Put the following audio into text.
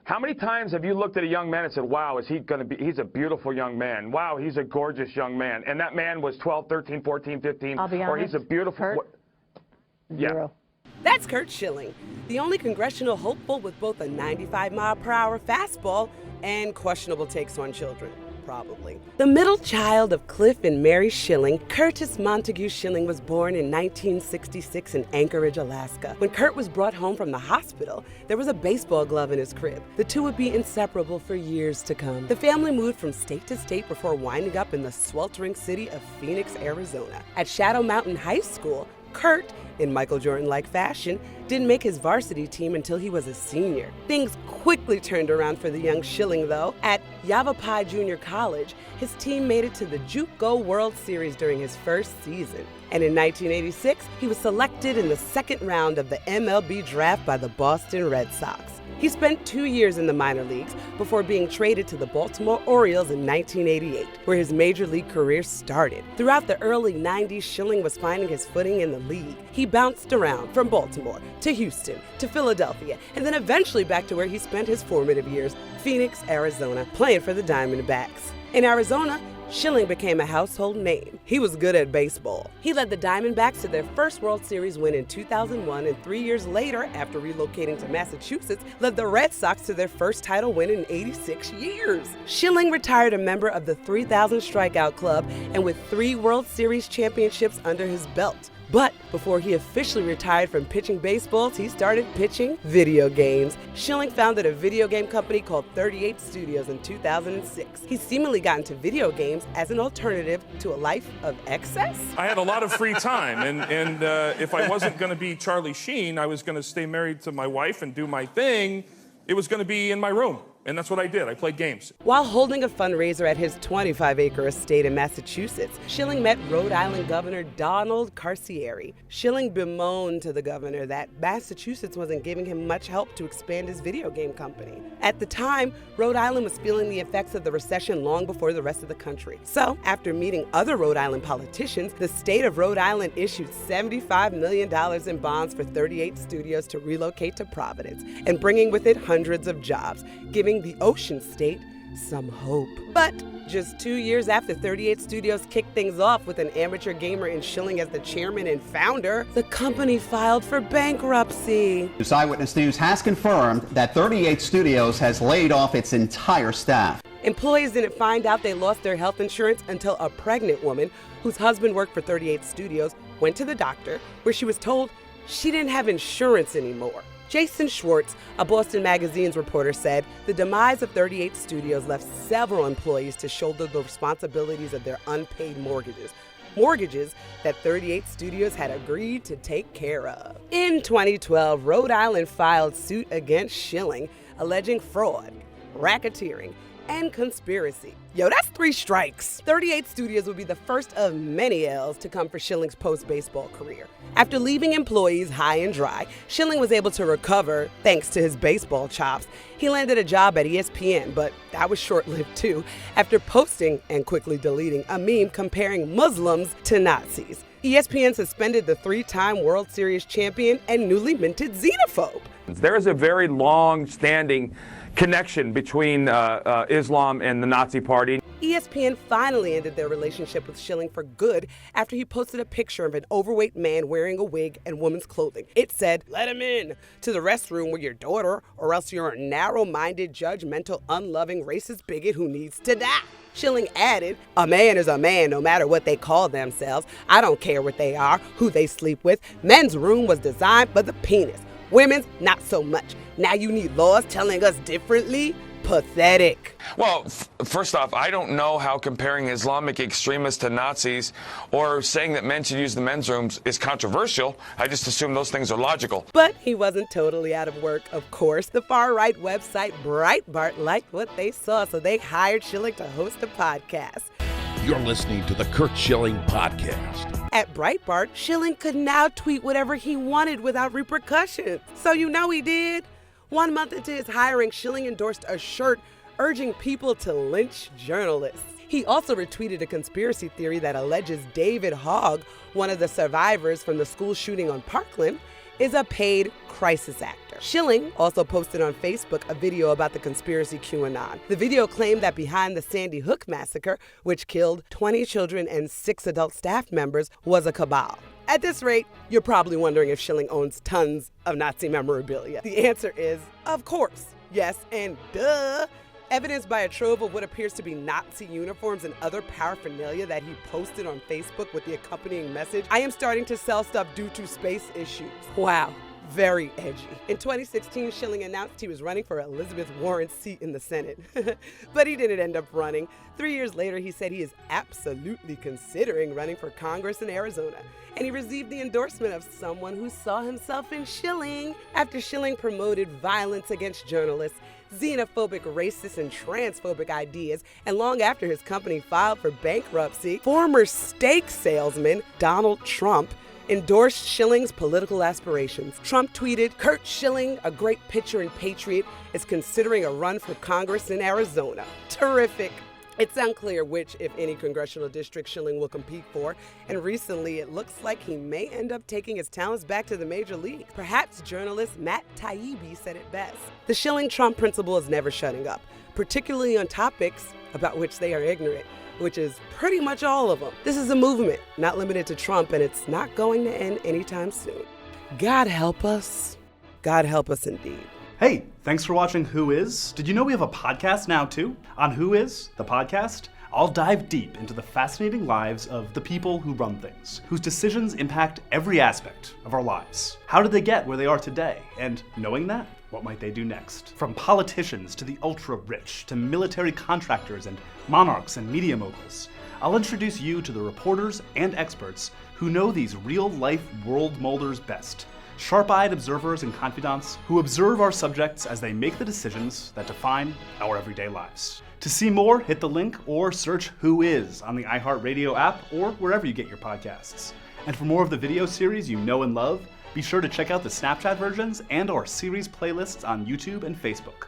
How many times have you looked at a young man and said, wow, is he going to be, he's a beautiful young man. Wow, he's a gorgeous young man. And that man was 12, 13, 14, 15. I'll be honest, or he's a beautiful. Curt, zero. That's Curt Schilling, the only congressional hopeful with both a 95-mile-per-hour fastball and questionable takes on children. Probably. The middle child of Cliff and Mary Schilling, Curtis Montague Schilling was born in 1966 in Anchorage, Alaska. When Curt was brought home from the hospital, there was a baseball glove in his crib. The two would be inseparable for years to come. The family moved from state to state before winding up in the sweltering city of Phoenix, Arizona. At Shadow Mountain High School, Curt, in Michael Jordan-like fashion, didn't make his varsity team until he was a senior. Things quickly turned around for the young Schilling, though. At Yavapai Junior College, his team made it to the JUCO World Series during his first season. And in 1986, he was selected in the second round of the MLB draft by the Boston Red Sox. He spent 2 years in the minor leagues before being traded to the Baltimore Orioles in 1988, where his major league career started. Throughout the early 90s, Schilling was finding his footing in the league. He bounced around from Baltimore to Houston to Philadelphia, and then eventually back to where he spent his formative years, Phoenix, Arizona, playing for the Diamondbacks. In Arizona, Schilling became a household name. He was good at baseball. He led the Diamondbacks to their first World Series win in 2001, and 3 years later, after relocating to Massachusetts, led the Red Sox to their first title win in 86 years. Schilling retired a member of the 3,000 Strikeout Club and with 3 World Series championships under his belt. But before he officially retired from pitching baseballs, he started pitching video games. Schilling founded a video game company called 38 Studios in 2006. He seemingly got into video games as an alternative to a life of excess. I had a lot of free time, and if I wasn't going to be Charlie Sheen, I was going to stay married to my wife and do my thing. It was going to be in my room. And that's what I did. I played games. While holding a fundraiser at his 25-acre estate in Massachusetts, Schilling met Rhode Island Governor Donald Carcieri. Schilling bemoaned to the governor that Massachusetts wasn't giving him much help to expand his video game company. At the time, Rhode Island was feeling the effects of the recession long before the rest of the country. So, after meeting other Rhode Island politicians, the state of Rhode Island issued $75 million in bonds for 38 Studios to relocate to Providence, and bringing with it hundreds of jobs, giving the ocean state some hope. But just 2 years after 38 Studios kicked things off with an amateur gamer in Schilling as the chairman and founder, the company filed for bankruptcy. Eyewitness News has confirmed that 38 Studios has laid off its entire staff. Employees didn't find out they lost their health insurance until a pregnant woman, whose husband worked for 38 Studios, went to the doctor, where she was told she didn't have insurance anymore. Jason Schwartz, a Boston Magazine's reporter, said the demise of 38 Studios left several employees to shoulder the responsibilities of their unpaid mortgages that 38 Studios had agreed to take care of. In 2012, Rhode Island filed suit against Schilling, alleging fraud, racketeering, and conspiracy. Yo, that's 3 strikes. 38 Studios would be the first of many L's to come for Schilling's post-baseball career. After leaving employees high and dry, Schilling was able to recover thanks to his baseball chops. He landed a job at ESPN, but that was short-lived too, after posting and quickly deleting a meme comparing Muslims to Nazis. ESPN suspended the 3-time World Series champion and newly minted xenophobe. There is a very long-standing connection between Islam and the Nazi Party. ESPN finally ended their relationship with Schilling for good after he posted a picture of an overweight man wearing a wig and woman's clothing. It said, "Let him in to the restroom with your daughter, or else you're a narrow-minded, judgmental, unloving, racist bigot who needs to die." Schilling added, "A man is a man no matter what they call themselves. I don't care what they are, who they sleep with. Men's room was designed for the penis. Women's, not so much. Now you need laws telling us differently? Pathetic." Well, first off, I don't know how comparing Islamic extremists to Nazis or saying that men should use the men's rooms is controversial. I just assume those things are logical. But he wasn't totally out of work, of course. The far-right website Breitbart liked what they saw, so they hired Schilling to host a podcast. You're listening to the Curt Schilling Podcast. At Breitbart, Schilling could now tweet whatever he wanted without repercussions. So you know he did. 1 month into his hiring, Schilling endorsed a shirt urging people to lynch journalists. He also retweeted a conspiracy theory that alleges David Hogg, one of the survivors from the school shooting on Parkland, is a paid crisis actor. Schilling also posted on Facebook a video about the conspiracy QAnon. The video claimed that behind the Sandy Hook massacre, which killed 20 children and 6 adult staff members, was a cabal. At this rate, you're probably wondering if Schilling owns tons of Nazi memorabilia. The answer is, of course, yes, and duh. Evidenced by a trove of what appears to be Nazi uniforms and other paraphernalia that he posted on Facebook with the accompanying message, "I am starting to sell stuff due to space issues." Wow. Very edgy. In 2016, Schilling announced he was running for Elizabeth Warren's seat in the Senate. But he didn't end up running. 3 years later, he said he is absolutely considering running for Congress in Arizona. And he received the endorsement of someone who saw himself in Schilling. After Schilling promoted violence against journalists, xenophobic, racist, and transphobic ideas, and long after his company filed for bankruptcy, former steak salesman Donald Trump endorsed Schilling's political aspirations. Trump tweeted, "Curt Schilling, a great pitcher and patriot, is considering a run for Congress in Arizona." Terrific. It's unclear which, if any, congressional district Schilling will compete for, and recently it looks like he may end up taking his talents back to the major league. Perhaps journalist Matt Taibbi said it best. The Schilling-Trump principle is never shutting up, particularly on topics about which they are ignorant, which is pretty much all of them. This is a movement, not limited to Trump, and it's not going to end anytime soon. God help us. God help us indeed. Hey, thanks for watching Who Is. Did you know we have a podcast now too? On Who Is, the podcast, I'll dive deep into the fascinating lives of the people who run things, whose decisions impact every aspect of our lives. How did they get where they are today? And knowing that, what might they do next? From politicians to the ultra-rich, to military contractors and monarchs and media moguls, I'll introduce you to the reporters and experts who know these real-life world molders best. Sharp-eyed observers and confidants who observe our subjects as they make the decisions that define our everyday lives. To see more, hit the link or search Who Is on the iHeartRadio app or wherever you get your podcasts. And for more of the video series you know and love, be sure to check out the Snapchat versions and our series playlists on YouTube and Facebook.